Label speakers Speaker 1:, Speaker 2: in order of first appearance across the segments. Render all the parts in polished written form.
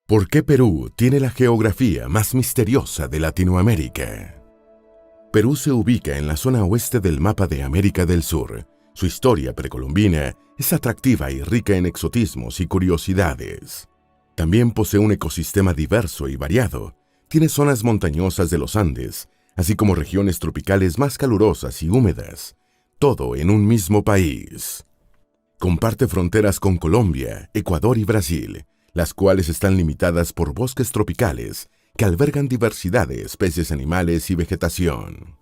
Speaker 1: ¿Por qué Perú tiene la geografía más misteriosa de Latinoamérica? Perú se ubica en la zona oeste del mapa de América del Sur. Su historia precolombina es atractiva y rica en exotismos y curiosidades. También posee un ecosistema diverso y variado. Tiene zonas montañosas de los Andes, así como regiones tropicales más calurosas y húmedas, todo en un mismo país. Comparte fronteras con Colombia, Ecuador y Brasil, las cuales están limitadas por bosques tropicales que albergan diversidad de especies animales y vegetación.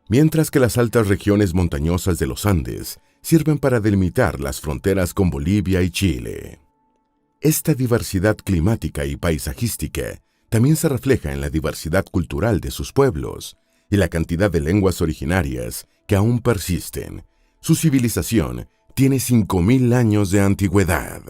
Speaker 1: Mientras que las altas regiones montañosas de los Andes sirven para delimitar las fronteras con Bolivia y Chile. Esta diversidad climática y paisajística también se refleja en la diversidad cultural de sus pueblos y la cantidad de lenguas originarias que aún persisten. Su civilización tiene 5.000 años de antigüedad.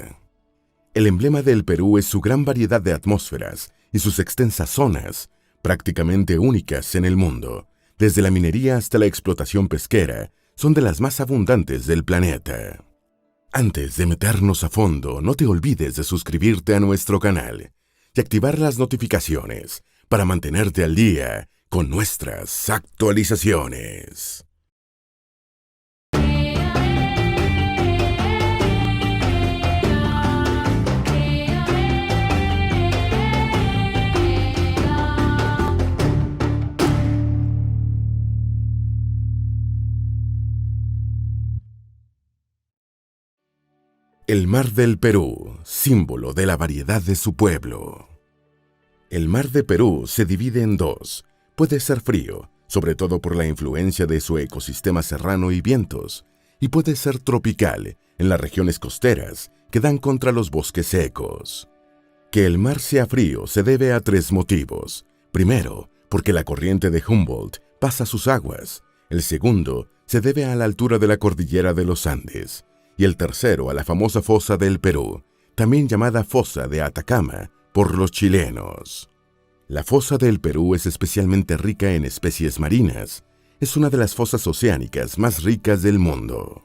Speaker 1: El emblema del Perú es su gran variedad de atmósferas y sus extensas zonas, prácticamente únicas en el mundo. Desde la minería hasta la explotación pesquera, son de las más abundantes del planeta. Antes de meternos a fondo, no te olvides de suscribirte a nuestro canal y activar las notificaciones para mantenerte al día con nuestras actualizaciones. El Mar del Perú, símbolo de la variedad de su pueblo. El Mar de Perú se divide en dos. Puede ser frío, sobre todo por la influencia de su ecosistema serrano y vientos, y puede ser tropical, en las regiones costeras, que dan contra los bosques secos. Que el mar sea frío se debe a tres motivos. Primero, porque la corriente de Humboldt pasa sus aguas. El segundo, se debe a la altura de la cordillera de los Andes. Y el tercero a la famosa fosa del Perú, también llamada fosa de Atacama por los chilenos. La fosa del Perú es especialmente rica en especies marinas. Es una de las fosas oceánicas más ricas del mundo.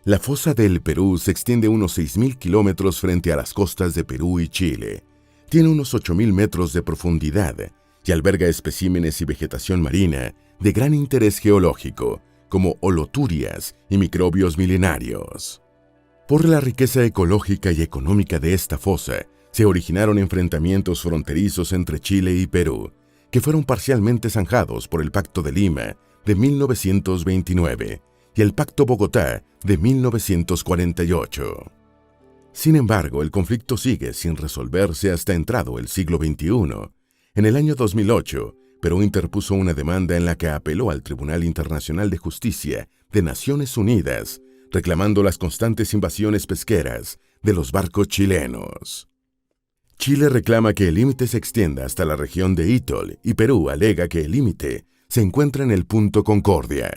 Speaker 1: La fosa del Perú se extiende unos 6.000 kilómetros frente a las costas de Perú y Chile. Tiene unos 8.000 metros de profundidad y alberga especímenes y vegetación marina de gran interés geológico, como holoturias y microbios milenarios. Por la riqueza ecológica y económica de esta fosa, se originaron enfrentamientos fronterizos entre Chile y Perú, que fueron parcialmente zanjados por el Pacto de Lima de 1929 y el Pacto Bogotá de 1948. Sin embargo, el conflicto sigue sin resolverse hasta entrado el siglo XXI. En el año 2008, Perú interpuso una demanda en la que apeló al Tribunal Internacional de Justicia de Naciones Unidas, reclamando las constantes invasiones pesqueras de los barcos chilenos. Chile reclama que el límite se extienda hasta la región de Itol y Perú alega que el límite se encuentra en el punto Concordia.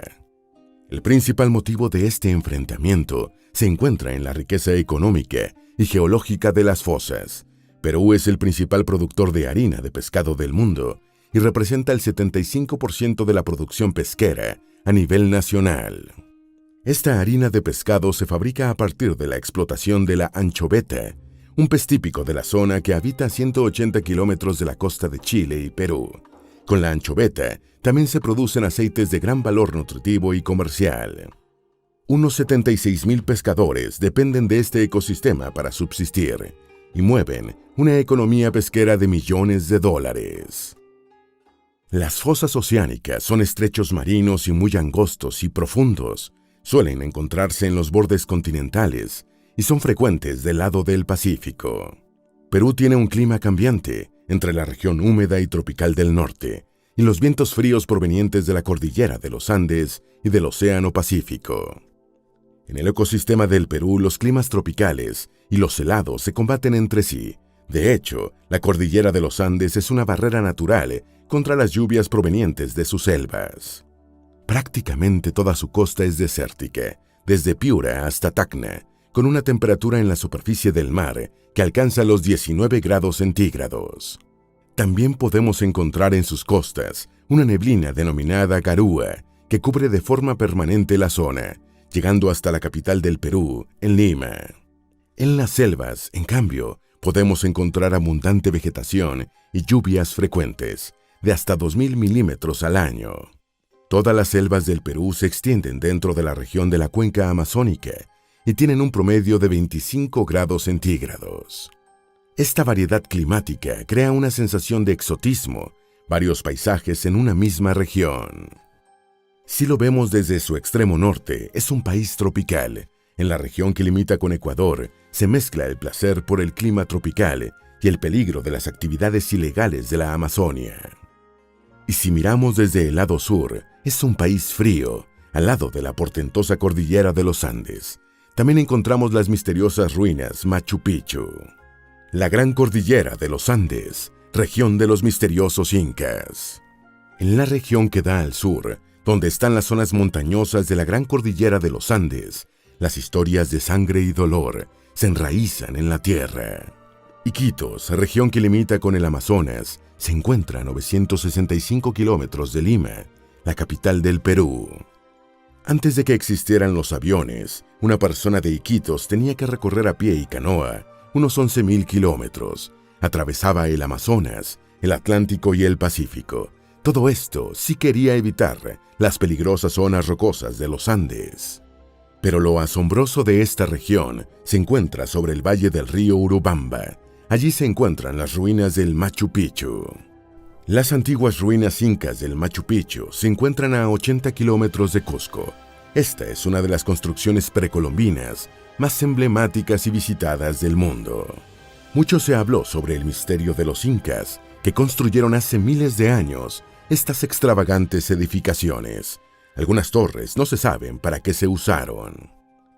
Speaker 1: El principal motivo de este enfrentamiento se encuentra en la riqueza económica y geológica de las fosas. Perú es el principal productor de harina de pescado del mundo y representa el 75% de la producción pesquera a nivel nacional. Esta harina de pescado se fabrica a partir de la explotación de la anchoveta, un pez típico de la zona que habita a 180 kilómetros de la costa de Chile y Perú. Con la anchoveta también se producen aceites de gran valor nutritivo y comercial. Unos 76.000 pescadores dependen de este ecosistema para subsistir y mueven una economía pesquera de millones de dólares. Las fosas oceánicas son estrechos marinos y muy angostos y profundos. Suelen encontrarse en los bordes continentales y son frecuentes del lado del Pacífico. Perú tiene un clima cambiante entre la región húmeda y tropical del norte y los vientos fríos provenientes de la cordillera de los Andes y del Océano Pacífico. En el ecosistema del Perú, los climas tropicales y los helados se combaten entre sí. De hecho, la cordillera de los Andes es una barrera natural contra las lluvias provenientes de sus selvas. Prácticamente toda su costa es desértica, desde Piura hasta Tacna, con una temperatura en la superficie del mar que alcanza los 19 grados centígrados. También podemos encontrar en sus costas una neblina denominada garúa que cubre de forma permanente la zona, llegando hasta la capital del Perú, en Lima. En las selvas, en cambio, podemos encontrar abundante vegetación y lluvias frecuentes, de hasta 2.000 milímetros al año. Todas las selvas del Perú se extienden dentro de la región de la cuenca amazónica y tienen un promedio de 25 grados centígrados. Esta variedad climática crea una sensación de exotismo, varios paisajes en una misma región. Si lo vemos desde su extremo norte, es un país tropical. En la región que limita con Ecuador, se mezcla el placer por el clima tropical y el peligro de las actividades ilegales de la Amazonia. Y si miramos desde el lado sur, es un país frío, al lado de la portentosa cordillera de los Andes. También encontramos las misteriosas ruinas Machu Picchu. La gran cordillera de los Andes, región de los misteriosos incas. En la región que da al sur, donde están las zonas montañosas de la gran cordillera de los Andes, las historias de sangre y dolor se enraizan en la tierra. Iquitos, región que limita con el Amazonas, se encuentra a 965 kilómetros de Lima, la capital del Perú. Antes de que existieran los aviones, una persona de Iquitos tenía que recorrer a pie y canoa unos 11.000 kilómetros. Atravesaba el Amazonas, el Atlántico y el Pacífico. Todo esto sí quería evitar las peligrosas zonas rocosas de los Andes. Pero lo asombroso de esta región se encuentra sobre el valle del río Urubamba. Allí se encuentran las ruinas del Machu Picchu. Las antiguas ruinas incas del Machu Picchu se encuentran a 80 kilómetros de Cusco. Esta es una de las construcciones precolombinas más emblemáticas y visitadas del mundo. Mucho se habló sobre el misterio de los incas, que construyeron hace miles de años estas extravagantes edificaciones. Algunas torres no se saben para qué se usaron.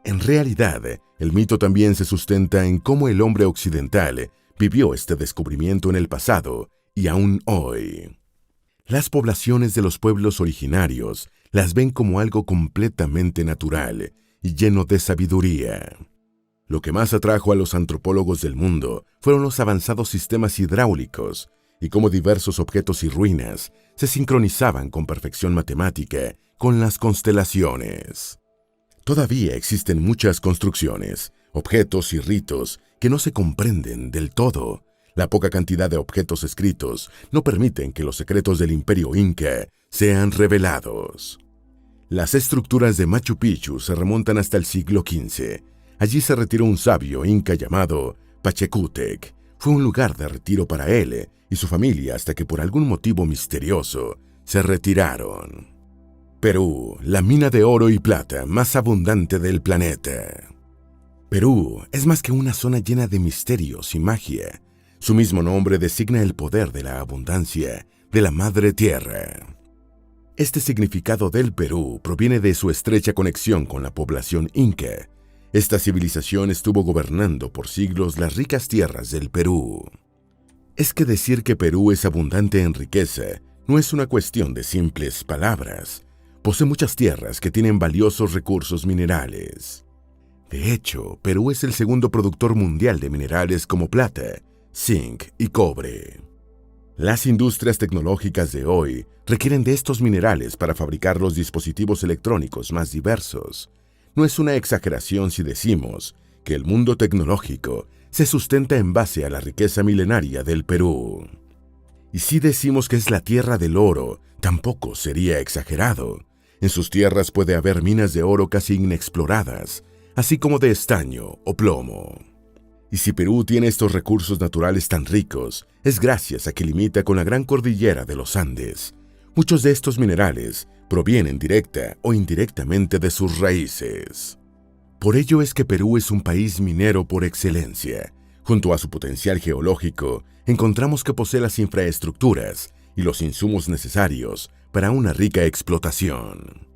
Speaker 1: En realidad, el mito también se sustenta en cómo el hombre occidental vivió este descubrimiento en el pasado y aún hoy. Las poblaciones de los pueblos originarios las ven como algo completamente natural y lleno de sabiduría. Lo que más atrajo a los antropólogos del mundo fueron los avanzados sistemas hidráulicos y cómo diversos objetos y ruinas se sincronizaban con perfección matemática con las constelaciones. Todavía existen muchas construcciones, objetos y ritos que no se comprenden del todo. La poca cantidad de objetos escritos no permiten que los secretos del Imperio Inca sean revelados. Las estructuras de Machu Picchu se remontan hasta el siglo XV. Allí se retiró un sabio inca llamado Pachacútec. Fue un lugar de retiro para él y su familia hasta que por algún motivo misterioso se retiraron. Perú, la mina de oro y plata más abundante del planeta. Perú es más que una zona llena de misterios y magia. Su mismo nombre designa el poder de la abundancia de la Madre Tierra. Este significado del Perú proviene de su estrecha conexión con la población inca. Esta civilización estuvo gobernando por siglos las ricas tierras del Perú. Es que decir que Perú es abundante en riqueza no es una cuestión de simples palabras. Posee muchas tierras que tienen valiosos recursos minerales. De hecho, Perú es el segundo productor mundial de minerales como plata, zinc y cobre. Las industrias tecnológicas de hoy requieren de estos minerales para fabricar los dispositivos electrónicos más diversos. No es una exageración si decimos que el mundo tecnológico se sustenta en base a la riqueza milenaria del Perú. Y si decimos que es la tierra del oro, tampoco sería exagerado. En sus tierras puede haber minas de oro casi inexploradas, así como de estaño o plomo. Y si Perú tiene estos recursos naturales tan ricos, es gracias a que limita con la gran cordillera de los Andes. Muchos de estos minerales provienen directa o indirectamente de sus raíces. Por ello es que Perú es un país minero por excelencia. Junto a su potencial geológico, encontramos que posee las infraestructuras y los insumos necesarios para una rica explotación.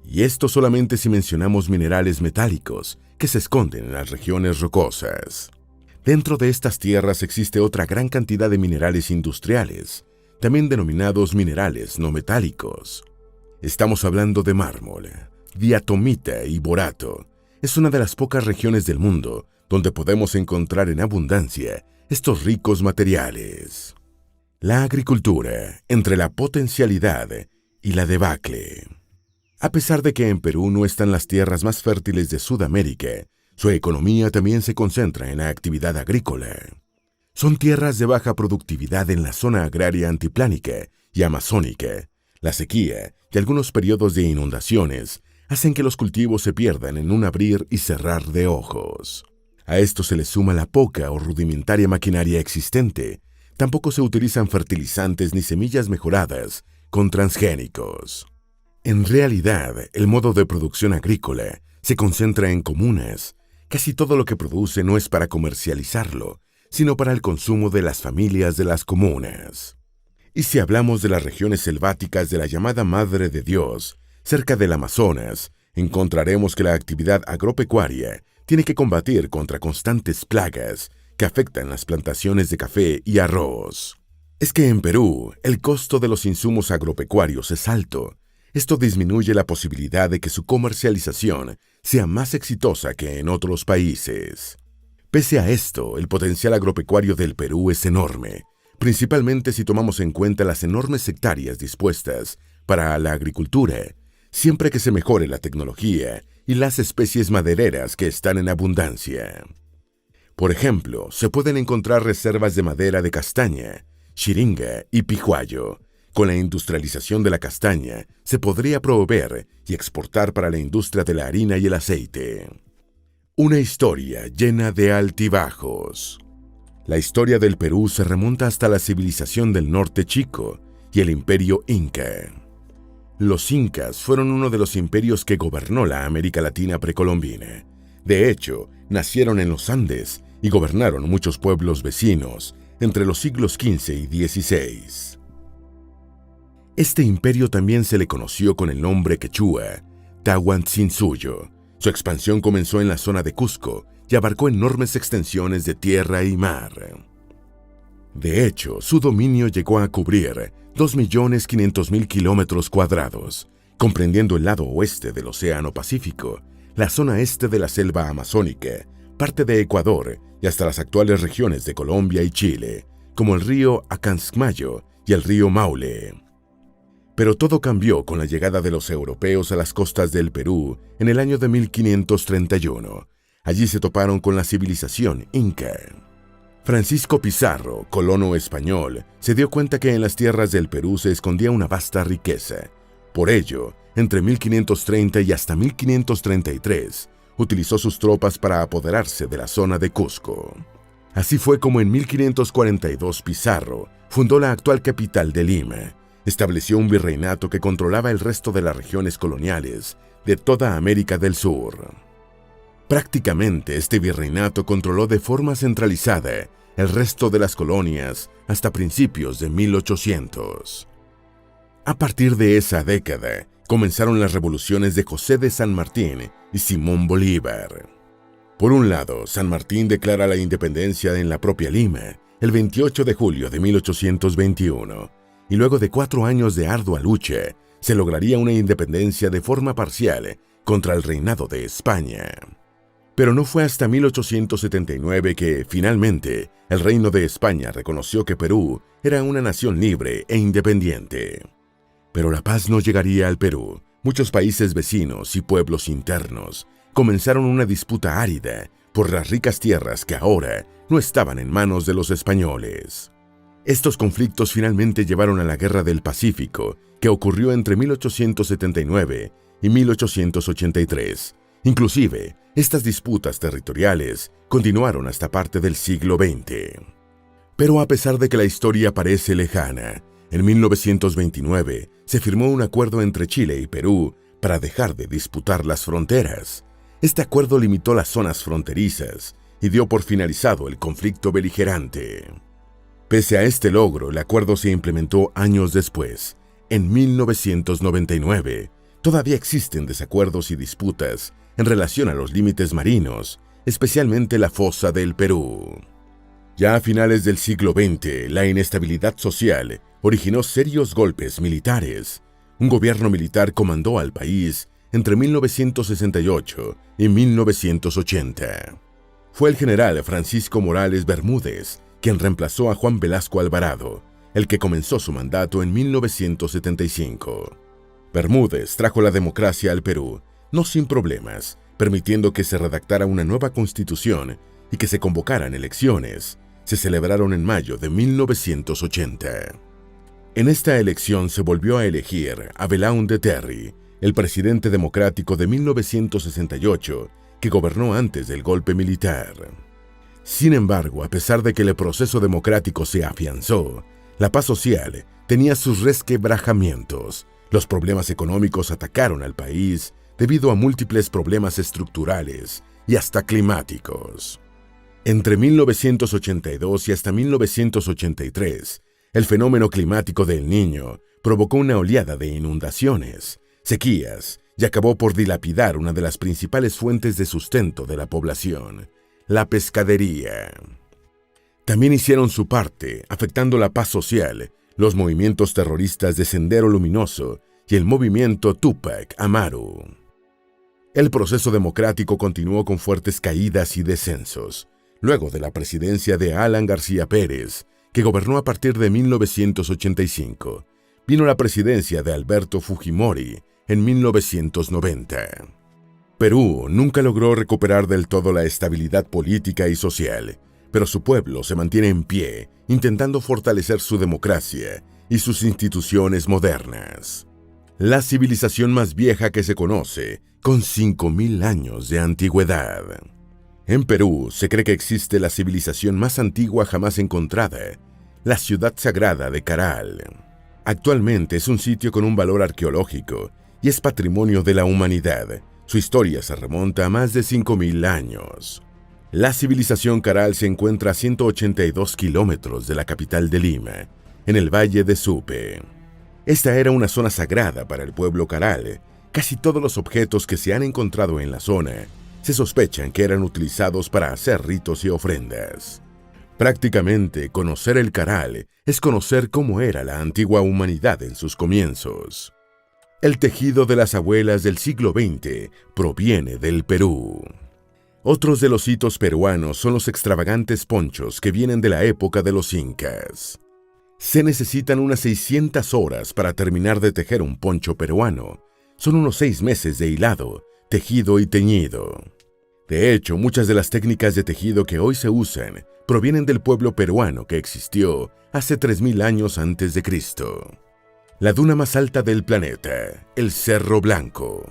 Speaker 1: Y esto solamente si mencionamos minerales metálicos que se esconden en las regiones rocosas. Dentro de estas tierras existe otra gran cantidad de minerales industriales, también denominados minerales no metálicos. Estamos hablando de mármol, diatomita y borato. Es una de las pocas regiones del mundo donde podemos encontrar en abundancia estos ricos materiales. La agricultura, entre la potencialidad y la debacle. A pesar de que en Perú no están las tierras más fértiles de Sudamérica, Su economía también se concentra en la actividad agrícola. Son tierras de baja productividad en la zona agraria antiplánica y amazónica. La sequía y algunos periodos de inundaciones hacen que los cultivos se pierdan en un abrir y cerrar de ojos. A esto se le suma la poca o rudimentaria maquinaria existente. Tampoco se utilizan fertilizantes ni semillas mejoradas con transgénicos. En realidad, el modo de producción agrícola se concentra en comunas. Casi todo lo que produce no es para comercializarlo, sino para el consumo de las familias de las comunas. Y si hablamos de las regiones selváticas de la llamada Madre de Dios, cerca del Amazonas, encontraremos que la actividad agropecuaria tiene que combatir contra constantes plagas que afectan las plantaciones de café y arroz. Es que en Perú, el costo de los insumos agropecuarios es alto. Esto disminuye la posibilidad de que su comercialización sea más exitosa que en otros países. Pese a esto, el potencial agropecuario del Perú es enorme, principalmente si tomamos en cuenta las enormes hectáreas dispuestas para la agricultura, siempre que se mejore la tecnología y las especies madereras que están en abundancia. Por ejemplo, se pueden encontrar reservas de madera de castaña, xiringa y pijuayo. Con la industrialización de la castaña, se podría proveer y exportar para la industria de la harina y el aceite. Una historia llena de altibajos. La historia del Perú se remonta hasta la civilización del norte chico y el imperio inca. Los incas fueron uno de los imperios que gobernó la América Latina precolombina. De hecho, nacieron en los Andes y gobernaron muchos pueblos vecinos entre los siglos XV y XVI. Este imperio también se le conoció con el nombre quechua, Tahuantinsuyo. Su expansión comenzó en la zona de Cusco y abarcó enormes extensiones de tierra y mar. De hecho, su dominio llegó a cubrir 2.500.000 kilómetros cuadrados, comprendiendo el lado oeste del Océano Pacífico, la zona este de la selva amazónica, parte de Ecuador y hasta las actuales regiones de Colombia y Chile, como el río Acancmayo y el río Maule. Pero todo cambió con la llegada de los europeos a las costas del Perú en el año de 1531. Allí se toparon con la civilización inca. Francisco Pizarro, colono español, se dio cuenta que en las tierras del Perú se escondía una vasta riqueza. Por ello, entre 1530 y hasta 1533, utilizó sus tropas para apoderarse de la zona de Cusco. Así fue como en 1542 Pizarro fundó la actual capital de Lima. Estableció un virreinato que controlaba el resto de las regiones coloniales de toda América del Sur. Prácticamente este virreinato controló de forma centralizada el resto de las colonias hasta principios de 1800. A partir de esa década, comenzaron las revoluciones de José de San Martín y Simón Bolívar. Por un lado, San Martín declara la independencia en la propia Lima el 28 de julio de 1821, y luego de 4 años de ardua lucha, se lograría una independencia de forma parcial contra el reinado de España. Pero no fue hasta 1879 que, finalmente, el Reino de España reconoció que Perú era una nación libre e independiente. Pero la paz no llegaría al Perú. Muchos países vecinos y pueblos internos comenzaron una disputa árida por las ricas tierras que ahora no estaban en manos de los españoles. Estos conflictos finalmente llevaron a la Guerra del Pacífico, que ocurrió entre 1879 y 1883. Inclusive, estas disputas territoriales continuaron hasta parte del siglo XX. Pero a pesar de que la historia parece lejana, en 1929 se firmó un acuerdo entre Chile y Perú para dejar de disputar las fronteras. Este acuerdo limitó las zonas fronterizas y dio por finalizado el conflicto beligerante. Pese a este logro, el acuerdo se implementó años después. En 1999, todavía existen desacuerdos y disputas en relación a los límites marinos, especialmente la fosa del Perú. Ya a finales del siglo XX, la inestabilidad social originó serios golpes militares. Un gobierno militar comandó al país entre 1968 y 1980. Fue el general Francisco Morales Bermúdez quien reemplazó a Juan Velasco Alvarado, el que comenzó su mandato en 1975. Bermúdez trajo la democracia al Perú, no sin problemas, permitiendo que se redactara una nueva constitución y que se convocaran elecciones, se celebraron en mayo de 1980. En esta elección se volvió a elegir a Belaúnde Terry, el presidente democrático de 1968, que gobernó antes del golpe militar. Sin embargo, a pesar de que el proceso democrático se afianzó, la paz social tenía sus resquebrajamientos. Los problemas económicos atacaron al país debido a múltiples problemas estructurales y hasta climáticos. Entre 1982 y hasta 1983, el fenómeno climático del Niño provocó una oleada de inundaciones, sequías y acabó por dilapidar una de las principales fuentes de sustento de la población, la pescadería. También hicieron su parte, afectando la paz social, los movimientos terroristas de Sendero Luminoso y el movimiento Tupac Amaru. El proceso democrático continuó con fuertes caídas y descensos. Luego de la presidencia de Alan García Pérez, que gobernó a partir de 1985, vino la presidencia de Alberto Fujimori en 1990. Perú nunca logró recuperar del todo la estabilidad política y social, pero su pueblo se mantiene en pie, intentando fortalecer su democracia y sus instituciones modernas. La civilización más vieja que se conoce, con 5.000 años de antigüedad. En Perú se cree que existe la civilización más antigua jamás encontrada, la ciudad sagrada de Caral. Actualmente es un sitio con un valor arqueológico y es patrimonio de la humanidad. Su historia se remonta a más de 5.000 años. La civilización Caral se encuentra a 182 kilómetros de la capital de Lima, en el Valle de Supe. Esta era una zona sagrada para el pueblo Caral. Casi todos los objetos que se han encontrado en la zona se sospechan que eran utilizados para hacer ritos y ofrendas. Prácticamente, conocer el Caral es conocer cómo era la antigua humanidad en sus comienzos. El tejido de las abuelas del siglo XX proviene del Perú. Otros de los hitos peruanos son los extravagantes ponchos que vienen de la época de los incas. Se necesitan unas 600 horas para terminar de tejer un poncho peruano. Son unos 6 meses de hilado, tejido y teñido. De hecho, muchas de las técnicas de tejido que hoy se usan provienen del pueblo peruano que existió hace 3.000 años antes de Cristo. La duna más alta del planeta, el Cerro Blanco.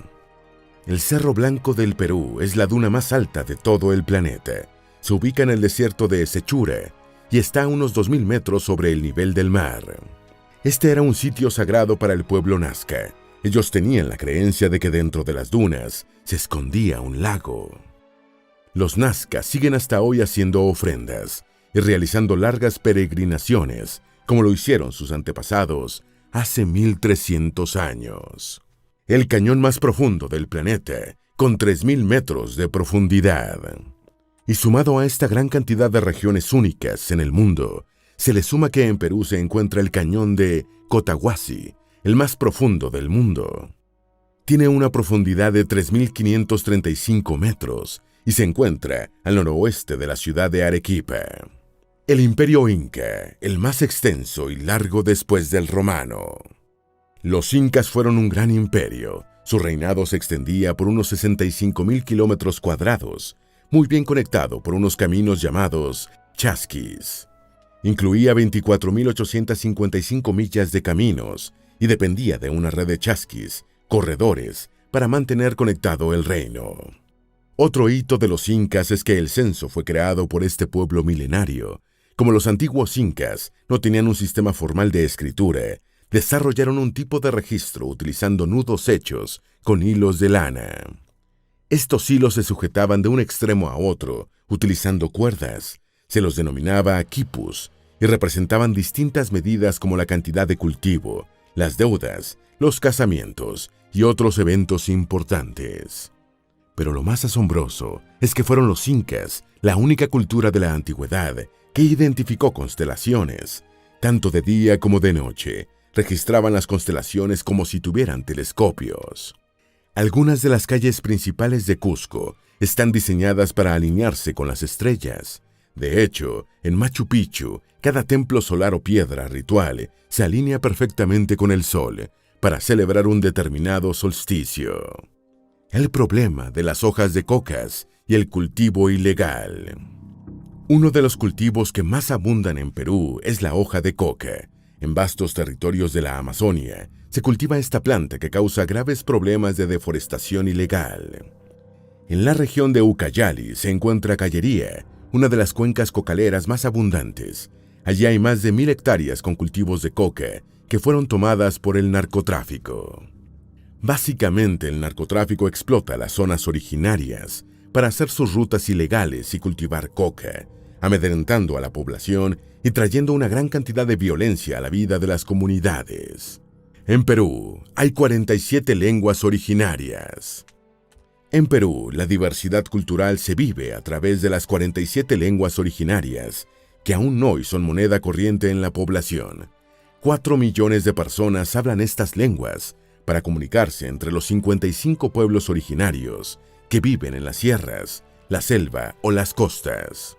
Speaker 1: El Cerro Blanco del Perú es la duna más alta de todo el planeta. Se ubica en el desierto de Sechura y está a unos 2.000 metros sobre el nivel del mar. Este era un sitio sagrado para el pueblo Nazca. Ellos tenían la creencia de que dentro de las dunas se escondía un lago. Los Nazca siguen hasta hoy haciendo ofrendas y realizando largas peregrinaciones, como lo hicieron sus antepasados hace 1.300 años. El cañón más profundo del planeta, con 3.000 metros de profundidad. Y sumado a esta gran cantidad de regiones únicas en el mundo, se le suma que en Perú se encuentra el cañón de Cotahuasi, el más profundo del mundo. Tiene una profundidad de 3.535 metros y se encuentra al noroeste de la ciudad de Arequipa. El Imperio Inca, el más extenso y largo después del romano. Los incas fueron un gran imperio. Su reinado se extendía por unos 65.000 kilómetros cuadrados, muy bien conectado por unos caminos llamados chasquis. Incluía 24.855 millas de caminos y dependía de una red de chasquis, corredores, para mantener conectado el reino. Otro hito de los incas es que el censo fue creado por este pueblo milenario. Como los antiguos incas no tenían un sistema formal de escritura, desarrollaron un tipo de registro utilizando nudos hechos con hilos de lana. Estos hilos se sujetaban de un extremo a otro, utilizando cuerdas. Se los denominaba quipus y representaban distintas medidas como la cantidad de cultivo, las deudas, los casamientos y otros eventos importantes. Pero lo más asombroso es que fueron los incas la única cultura de la antigüedad que identificó constelaciones. Tanto de día como de noche, registraban las constelaciones como si tuvieran telescopios. Algunas de las calles principales de Cusco están diseñadas para alinearse con las estrellas. De hecho, en Machu Picchu, cada templo solar o piedra ritual se alinea perfectamente con el sol para celebrar un determinado solsticio. el problema de las hojas de cocas y el cultivo ilegal. Uno de los cultivos que más abundan en Perú es la hoja de coca. En vastos territorios de la Amazonia se cultiva esta planta que causa graves problemas de deforestación ilegal. En la región de Ucayali se encuentra Callería, una de las cuencas cocaleras más abundantes. Allí hay más de 1000 hectáreas con cultivos de coca que fueron tomadas por el narcotráfico. Básicamente, el narcotráfico explota las zonas originarias para hacer sus rutas ilegales y cultivar coca, amedrentando a la población y trayendo una gran cantidad de violencia a la vida de las comunidades. En Perú hay 47 lenguas originarias. En Perú, la diversidad cultural se vive a través de las 47 lenguas originarias, que aún hoy son moneda corriente en la población. 4 millones de personas hablan estas lenguas para comunicarse entre los 55 pueblos originarios que viven en las sierras, la selva o las costas.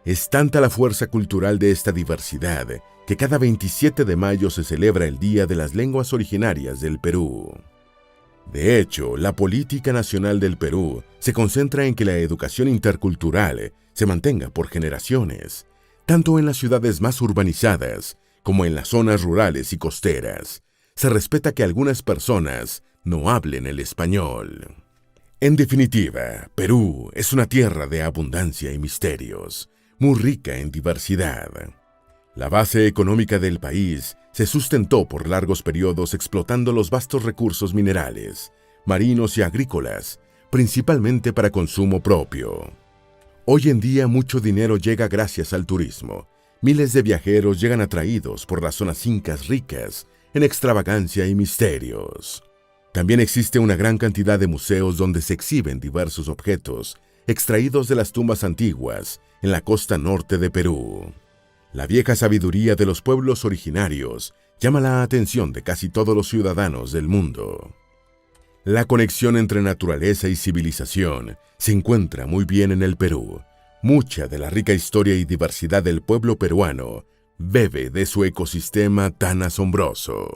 Speaker 1: Es tanta la fuerza cultural de esta diversidad que cada 27 de mayo se celebra el Día de las Lenguas Originarias del Perú. De hecho, la política nacional del Perú se concentra en que la educación intercultural se mantenga por generaciones, tanto en las ciudades más urbanizadas como en las zonas rurales y costeras. Se respeta que algunas personas no hablen el español. En definitiva, Perú es una tierra de abundancia y misterios, muy rica en diversidad. La base económica del país se sustentó por largos periodos explotando los vastos recursos minerales, marinos y agrícolas, principalmente para consumo propio. Hoy en día mucho dinero llega gracias al turismo. Miles de viajeros llegan atraídos por las zonas incas ricas en extravagancia y misterios. También existe una gran cantidad de museos donde se exhiben diversos objetos extraídos de las tumbas antiguas en la costa norte de Perú. La vieja sabiduría de los pueblos originarios llama la atención de casi todos los ciudadanos del mundo. La conexión entre naturaleza y civilización se encuentra muy bien en el Perú. Mucha de la rica historia y diversidad del pueblo peruano bebe de su ecosistema tan asombroso.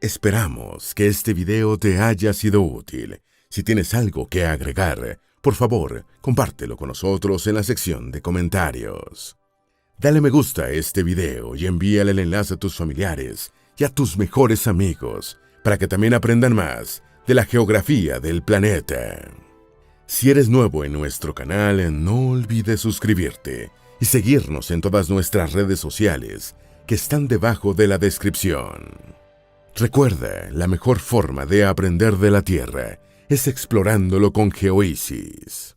Speaker 1: Esperamos que este video te haya sido útil. Si tienes algo que agregar, por favor, compártelo con nosotros en la sección de comentarios. Dale me gusta a este video y envíale el enlace a tus familiares y a tus mejores amigos para que también aprendan más de la geografía del planeta. Si eres nuevo en nuestro canal, no olvides suscribirte y seguirnos en todas nuestras redes sociales que están debajo de la descripción. Recuerda, la mejor forma de aprender de la Tierra es explorándolo con GeoEasis.